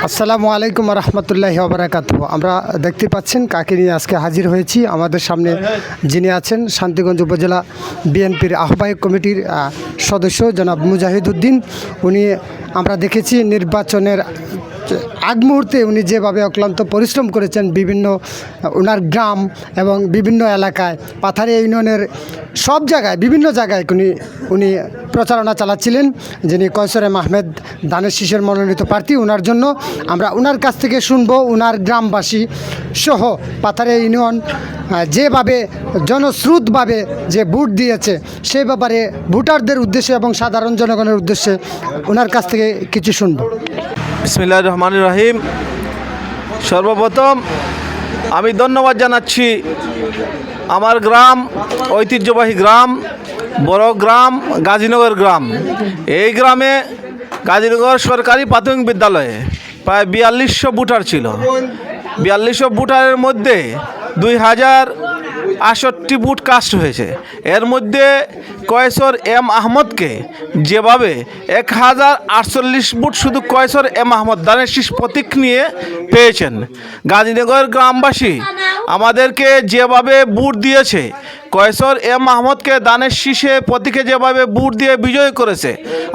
আসসালামু আলাইকুম রহমতুল্লাহি ওবারাকাতুহু। আমরা দেখতে পাচ্ছেন কাকে নিয়ে আজকে হাজির হয়েছি। আমাদের সামনে যিনি আছেন শান্তিগঞ্জ উপজেলা বিএনপির আহ্বায়ক কমিটির সদস্য জনাব মুজাহিদ উদ্দিন। উনি আমরা দেখেছি নির্বাচনের আগ মুহূর্তে উনি যেভাবে অক্লান্ত পরিশ্রম করেছেন বিভিন্ন ওনার গ্রাম এবং বিভিন্ন এলাকায় পাথারিয়া ইউনিয়নের সব জায়গায় বিভিন্ন জায়গায় উনি প্রচারণা চালাচ্ছিলেন। যিনি কয়সর এম আহমেদ ধানের শীষের মনোনীত প্রার্থী, ওনার জন্য আমরা ওনার কাছ থেকে শুনবো ওনার গ্রামবাসী সহ পাথারিয়া ইউনিয়ন যেভাবে জনস্রোতভাবে যে ভোট দিয়েছে সেই ব্যাপারে ভোটারদের উদ্দেশ্যে এবং সাধারণ জনগণের উদ্দেশ্যে ওনার কাছ থেকে কিছু শুনবো। বিসমিল্লাহির রহমানির রহিম। সর্বপ্রথম আমি ধন্যবাদ জানাচ্ছি আমার গ্রাম, ঐতিহ্যবাহী গ্রাম, বড় গ্রাম, গাজীনগর গ্রাম। এই গ্রামে গাজীনগর সরকারি প্রাথমিক বিদ্যালয়ে প্রায় 4200 ভোটার ছিল। 4200 ভোটারের মধ্যে 2068 ভোট কাস্ট হয়েছে। এর মধ্যে কয়সর এম আহমদকে যেভাবে 1048 ভোট শুধু কয়সর এম আহমদ ধানের শীষ প্রতীক নিয়ে পেয়েছেন। গাজীনগর গ্রামবাসী আমাদেরকে যেভাবে ভোট দিয়েছে, কয়সর এম আহমদকে ধানের শীষে প্রতীকে যেভাবে ভোট দিয়ে বিজয় করেছে,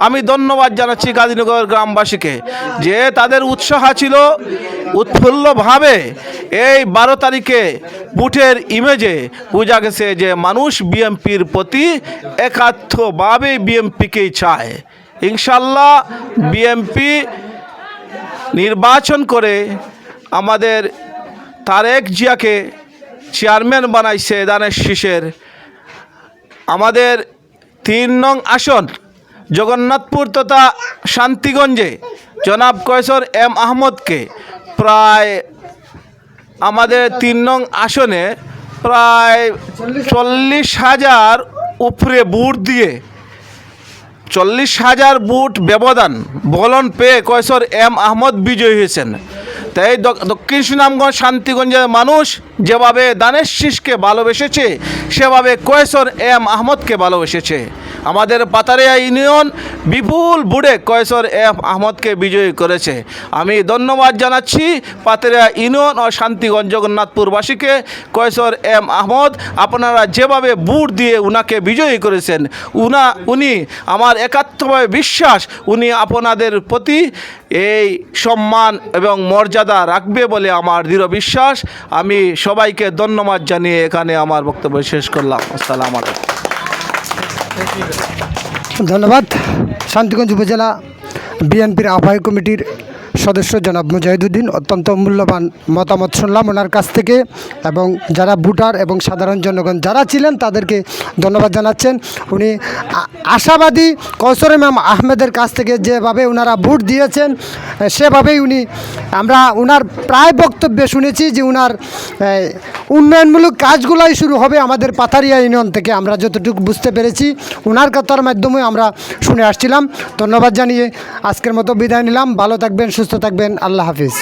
আমি ধন্যবাদ জানাচ্ছি গাজীনগর গ্রামবাসীকে যে তাদের উৎসাহ ছিল উৎফুল্লভাবে। এই 12 তারিখে ভোটের ইমেজে বোঝা গেছে যে মানুষ বিএনপির প্রতি একাত্মভাবে বিএনপিকেই চায়। ইনশাল্লাহ বিএনপি নির্বাচন করে আমাদের তারেক জিয়াকে চেয়ারম্যান বানাইছে ধানের শীষের। আমাদের 3 নং আসন জগন্নাথপুর তথা শান্তিগঞ্জে জনাব কয়সর এম আহমদকে প্রায় আমাদের 3 নং আসনে প্রায় 40,000 উপরে ভোট দিয়ে 40,000 ভোট ব্যবধান বলন পেয়ে কয়সর এম আহমদ বিজয়ী হয়েছেন। তাই দক্ষিণ সুনামগঞ্জ শান্তিগঞ্জের মানুষ যেভাবে ধানের শীষকে ভালোবেসেছে সেভাবে কয়সর এম আহমদকে ভালোবেসেছে। আমাদের পাথারিয়া ইউনিয়ন বিপুল ভোটে কয়সর এম আহমদকে বিজয়ী করেছে। আমি ধন্যবাদ জানাচ্ছি পাথারিয়া ইউনিয়ন ও শান্তিগঞ্জ জগন্নাথপুরবাসীকে। কয়সর এম আহমদ আপনারা যেভাবে ভোট দিয়ে উনাকে বিজয়ী করেছেন, উনি আমার একাত্মভাবে বিশ্বাস উনি আপনাদের প্রতি এই সম্মান এবং মর্যাদা রাখবে বলে আমার দৃঢ় বিশ্বাস। আমি সবাইকে ধন্যবাদ জানিয়ে এখানে আমার বক্তব্য শেষ করলাম। আসসালামু আলাইকুম। ধন্যবাদ। শান্তিগঞ্জ উপজেলা বিএনপির আহ্বায়ক কমিটির সদস্য জনাব মুজাহিদুদ্দিন অত্যন্ত মূল্যবান মতামত শুনলাম ওনার কাছ থেকে, এবং যারা ভোটার এবং সাধারণ জনগণ যারা ছিলেন তাদেরকে ধন্যবাদ জানাচ্ছেন। উনি আশাবাদী কয়সর এম আহমেদের কাছ থেকে যেভাবে ওনারা ভোট দিয়েছেন সেভাবেই আমরা ওনার প্রায় বক্তব্যে শুনেছি যে ওনার উন্নয়নমূলক কাজগুলোই শুরু হবে আমাদের পাথারিয়া ইউনিয়ন থেকে। আমরা যতটুকু বুঝতে পেরেছি ওনার কথার মাধ্যমে আমরা শুনে আসছিলাম। ধন্যবাদ জানিয়ে আজকের মতো বিদায় নিলাম। ভালো থাকবেন, সুস্থ থাকবেন। আল্লাহ হাফিজ।